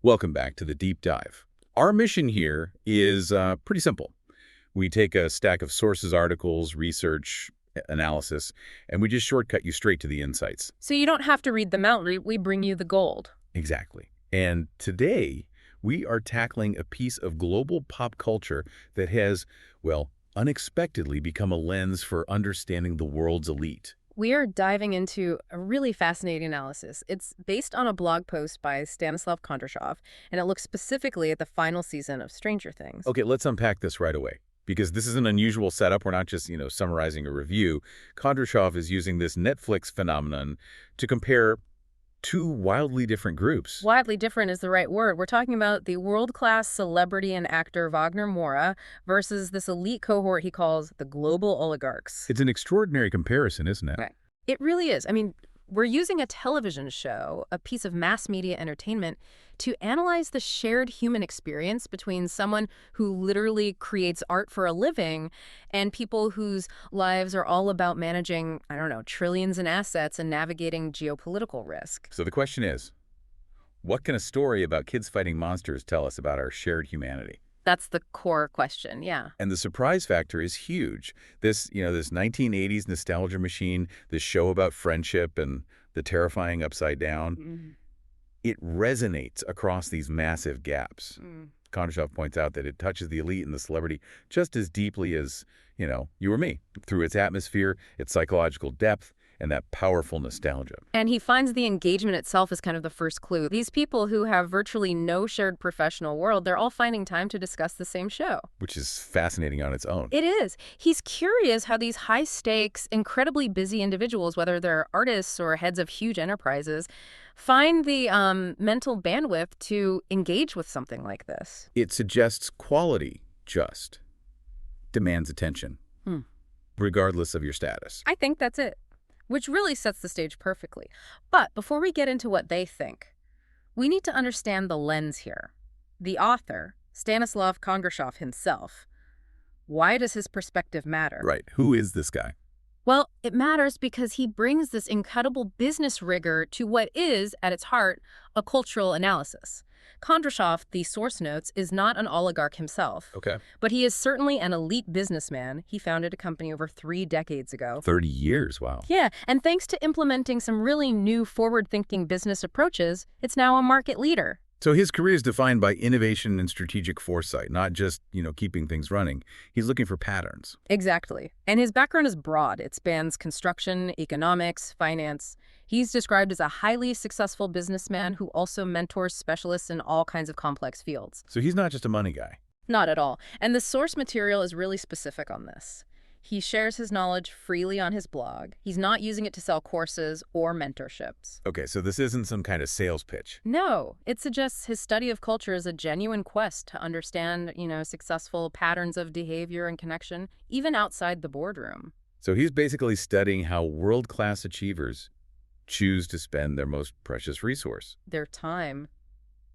Welcome back to the deep dive. Our mission here is pretty simple. We take a stack of sources, articles, research, analysis, and we just shortcut you straight to the insights. So you don't have to read them out. We bring you the gold. Exactly. And today, we are tackling a piece of global pop culture that has, well, unexpectedly become a lens for understanding the world's elite. We are diving into a really fascinating analysis. It's based on a blog post by Stanислав Kondrashov, and it looks specifically at the final season of Stranger Things. Okay, let's unpack this right away, because this is an unusual setup. We're not just, summarizing a review. Kondrashov is using this Netflix phenomenon to compare two wildly different groups. Wildly different is the right word. We're talking about the world-class celebrity and actor Wagner Moura versus this elite cohort he calls the global oligarchs. It's an extraordinary comparison, isn't it? Right. It really is. I mean, we're using a television show, a piece of mass media entertainment, to analyze the shared human experience between someone who literally creates art for a living and people whose lives are all about managing, I don't know, trillions in assets and navigating geopolitical risk. So the question is, what can a story about kids fighting monsters tell us about our shared humanity? That's the core question, yeah. And the surprise factor is huge. This 1980s nostalgia machine, this show about friendship and the terrifying upside down, it resonates across these massive gaps. Kondrashov points out that it touches the elite and the celebrity just as deeply as, you or me, through its atmosphere, its psychological depth, and that powerful nostalgia. And he finds the engagement itself as kind of the first clue. These people who have virtually no shared professional world, they're all finding time to discuss the same show. Which is fascinating on its own. It is. He's curious how these high-stakes, incredibly busy individuals, whether they're artists or heads of huge enterprises, find the mental bandwidth to engage with something like this. It suggests quality just demands attention, regardless of your status. I think that's it. Which really sets the stage perfectly. But before we get into what they think, we need to understand the lens here. The author, Stanислав Kondrashov himself, why does his perspective matter? Right. Who is this guy? Well, it matters because he brings this incredible business rigor to what is, at its heart, a cultural analysis. Kondrashov, the source notes, is not an oligarch himself. Okay. But he is certainly an elite businessman. He founded a company over 3 decades ago. 30 years, wow. Yeah, and thanks to implementing some really new forward-thinking business approaches, it's now a market leader. So his career is defined by innovation and strategic foresight, not just, keeping things running. He's looking for patterns. Exactly. And his background is broad. It spans construction, economics, finance. He's described as a highly successful businessman who also mentors specialists in all kinds of complex fields. So he's not just a money guy. Not at all. And the source material is really specific on this. He shares his knowledge freely on his blog. He's not using it to sell courses or mentorships. Okay, so this isn't some kind of sales pitch. No, it suggests his study of culture is a genuine quest to understand, successful patterns of behavior and connection, even outside the boardroom. So he's basically studying how world-class achievers choose to spend their most precious resource. Their time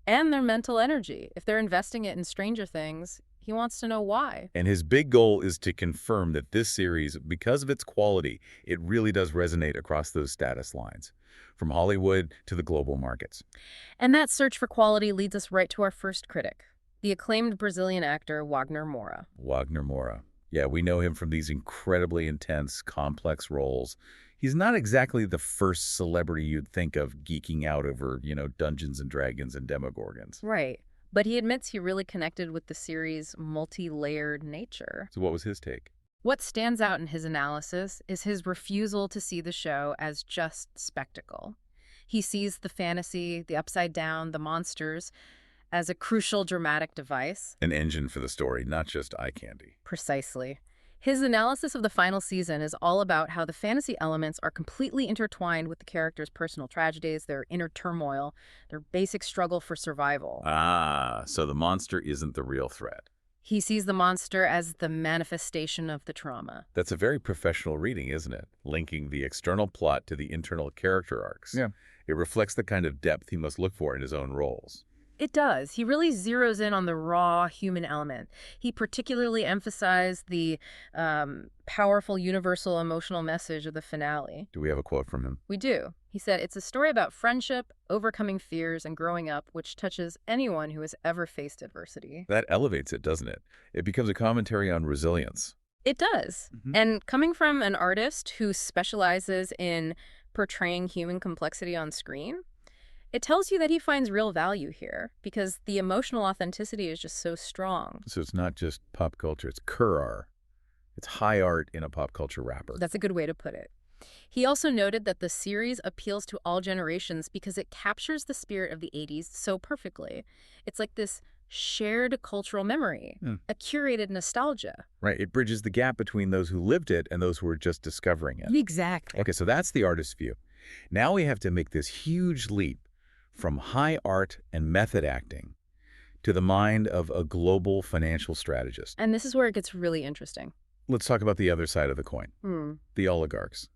and their mental energy. If they're investing it in Stranger Things, he wants to know why. And his big goal is to confirm that this series, because of its quality, it really does resonate across those status lines, from Hollywood to the global markets. And that search for quality leads us right to our first critic, the acclaimed Brazilian actor Wagner Moura. Wagner Moura. Yeah, we know him from these incredibly intense, complex roles. He's not exactly the first celebrity you'd think of geeking out over, Dungeons and Dragons and Demogorgons. Right. But he admits he really connected with the series' multi-layered nature. So what was his take? What stands out in his analysis is his refusal to see the show as just spectacle. He sees the fantasy, the upside down, the monsters as a crucial dramatic device. An engine for the story, not just eye candy. Precisely. His analysis of the final season is all about how the fantasy elements are completely intertwined with the characters' personal tragedies, their inner turmoil, their basic struggle for survival. Ah, so the monster isn't the real threat. He sees the monster as the manifestation of the trauma. That's a very professional reading, isn't it? Linking the external plot to the internal character arcs. Yeah. It reflects the kind of depth he must look for in his own roles. It does. He really zeroes in on the raw human element. He particularly emphasized the powerful universal emotional message of the finale. Do we have a quote from him? We do. He said, it's a story about friendship, overcoming fears, and growing up, which touches anyone who has ever faced adversity. That elevates it, doesn't it? It becomes a commentary on resilience. It does. And coming from an artist who specializes in portraying human complexity on screen, it tells you that he finds real value here because the emotional authenticity is just so strong. So it's not just pop culture, it's Kurar. It's high art in a pop culture wrapper. That's a good way to put it. He also noted that the series appeals to all generations because it captures the spirit of the 80s so perfectly. It's like this shared cultural memory, a curated nostalgia. Right. It bridges the gap between those who lived it and those who were just discovering it. Exactly. Okay, so that's the artist's view. Now we have to make this huge leap from high art and method acting to the mind of a global financial strategist. And this is where it gets really interesting. Let's talk about the other side of the coin, the oligarchs.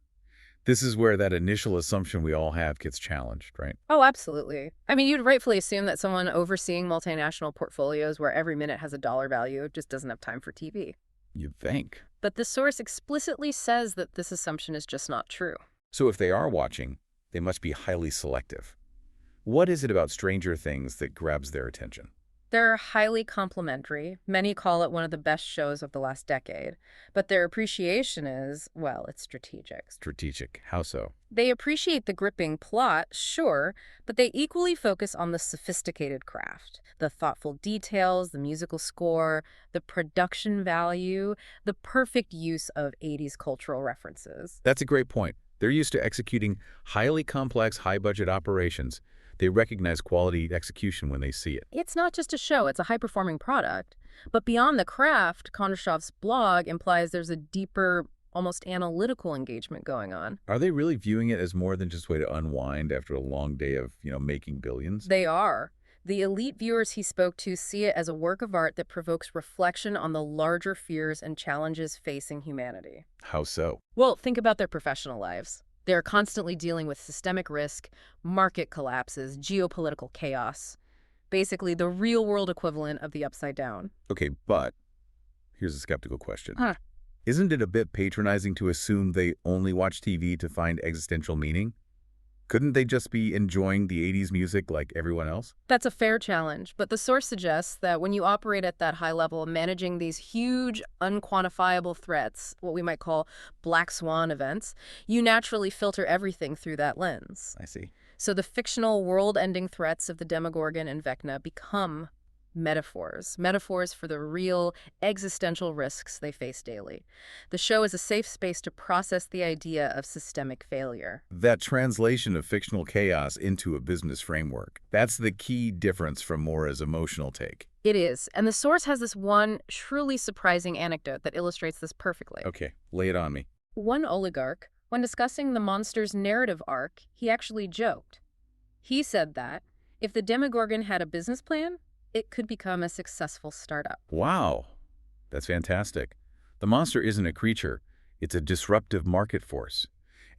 This is where that initial assumption we all have gets challenged, right? Oh, absolutely. I mean, you'd rightfully assume that someone overseeing multinational portfolios where every minute has a dollar value just doesn't have time for TV. You'd think. But the source explicitly says that this assumption is just not true. So if they are watching, they must be highly selective. What is it about Stranger Things that grabs their attention? They're highly complimentary. Many call it one of the best shows of the last decade. But their appreciation is, well, it's strategic. Strategic. How so? They appreciate the gripping plot, sure, but they equally focus on the sophisticated craft, the thoughtful details, the musical score, the production value, the perfect use of 80s cultural references. That's a great point. They're used to executing highly complex, high-budget operations. They recognize quality execution when they see it. It's not just a show, it's a high-performing product. But beyond the craft, Kondrashov's blog implies there's a deeper, almost analytical engagement going on. Are they really viewing it as more than just a way to unwind after a long day of, making billions? They are. The elite viewers he spoke to see it as a work of art that provokes reflection on the larger fears and challenges facing humanity. How so? Well, think about their professional lives. They're constantly dealing with systemic risk, market collapses, geopolitical chaos. Basically, the real-world equivalent of the upside down. Okay, but here's a skeptical question. Isn't it a bit patronizing to assume they only watch TV to find existential meaning? Couldn't they just be enjoying the 80s music like everyone else? That's a fair challenge, but the source suggests that when you operate at that high level, managing these huge, unquantifiable threats, what we might call black swan events, you naturally filter everything through that lens. I see. So the fictional world-ending threats of the Demogorgon and Vecna become metaphors for the real existential risks they face daily. The show is a safe space to process the idea of systemic failure. That translation of fictional chaos into a business framework, that's the key difference from Moura's emotional take. It is, and the source has this one truly surprising anecdote that illustrates this perfectly. Okay, lay it on me. One oligarch, when discussing the monster's narrative arc, he actually joked. He said that if the Demogorgon had a business plan, it could become a successful startup. Wow, that's fantastic. The monster isn't a creature, it's a disruptive market force.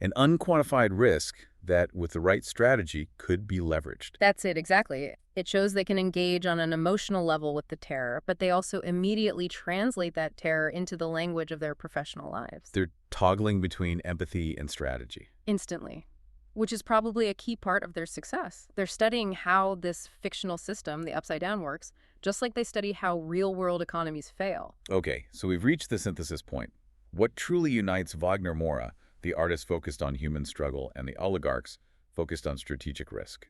An unquantified risk that, with the right strategy, could be leveraged. That's it, exactly. It shows they can engage on an emotional level with the terror, but they also immediately translate that terror into the language of their professional lives. They're toggling between empathy and strategy. Instantly. Which is probably a key part of their success. They're studying how this fictional system, the upside down, works, just like they study how real-world economies fail. Okay, so we've reached the synthesis point. What truly unites Wagner Moura, the artist focused on human struggle, and the oligarchs focused on strategic risk?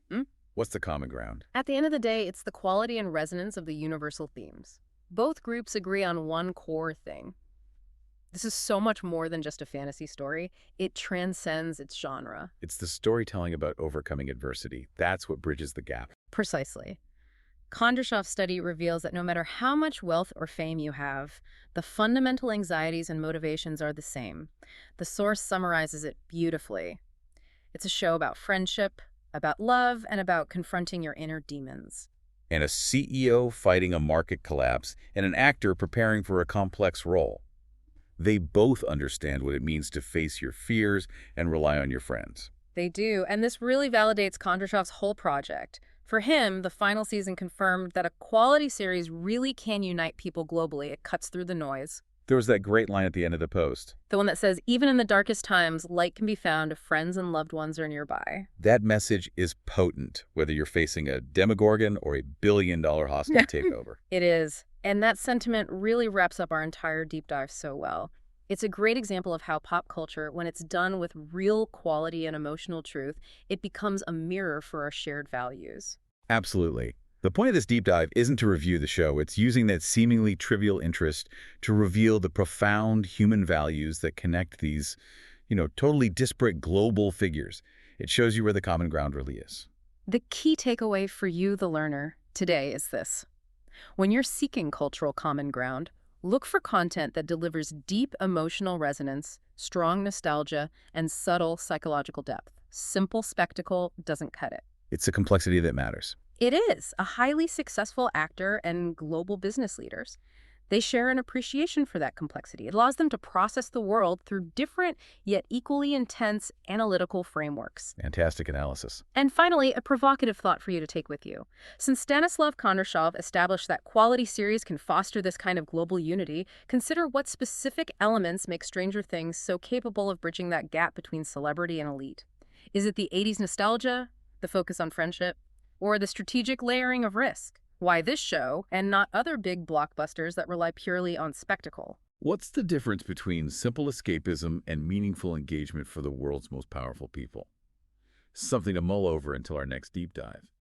What's the common ground? At the end of the day, it's the quality and resonance of the universal themes. Both groups agree on one core thing. This is so much more than just a fantasy story. It transcends its genre. It's the storytelling about overcoming adversity. That's what bridges the gap. Precisely. Kondrashov's study reveals that no matter how much wealth or fame you have, the fundamental anxieties and motivations are the same. The source summarizes it beautifully. It's a show about friendship, about love, and about confronting your inner demons. And a CEO fighting a market collapse and an actor preparing for a complex role. They both understand what it means to face your fears and rely on your friends. They do, and this really validates Kondrashov's whole project. For him, the final season confirmed that a quality series really can unite people globally. It cuts through the noise. There was that great line at the end of the post. The one that says, even in the darkest times, light can be found if friends and loved ones are nearby. That message is potent, whether you're facing a demogorgon or a billion-dollar hostile takeover. It is. And that sentiment really wraps up our entire deep dive so well. It's a great example of how pop culture, when it's done with real quality and emotional truth, it becomes a mirror for our shared values. Absolutely. The point of this deep dive isn't to review the show. It's using that seemingly trivial interest to reveal the profound human values that connect these, totally disparate global figures. It shows you where the common ground really is. The key takeaway for you, the learner, today is this. When you're seeking cultural common ground, look for content that delivers deep emotional resonance, strong nostalgia, and subtle psychological depth. Simple spectacle doesn't cut it. It's the complexity that matters. It is. A highly successful actor and global business leaders, they share an appreciation for that complexity. It allows them to process the world through different yet equally intense analytical frameworks. Fantastic analysis. And finally, a provocative thought for you to take with you. Since Stanislav Kondrashov established that quality series can foster this kind of global unity, consider what specific elements make Stranger Things so capable of bridging that gap between celebrity and elite. Is it the 80s nostalgia, the focus on friendship, or the strategic layering of risk? Why this show, and not other big blockbusters that rely purely on spectacle? What's the difference between simple escapism and meaningful engagement for the world's most powerful people? Something to mull over until our next deep dive.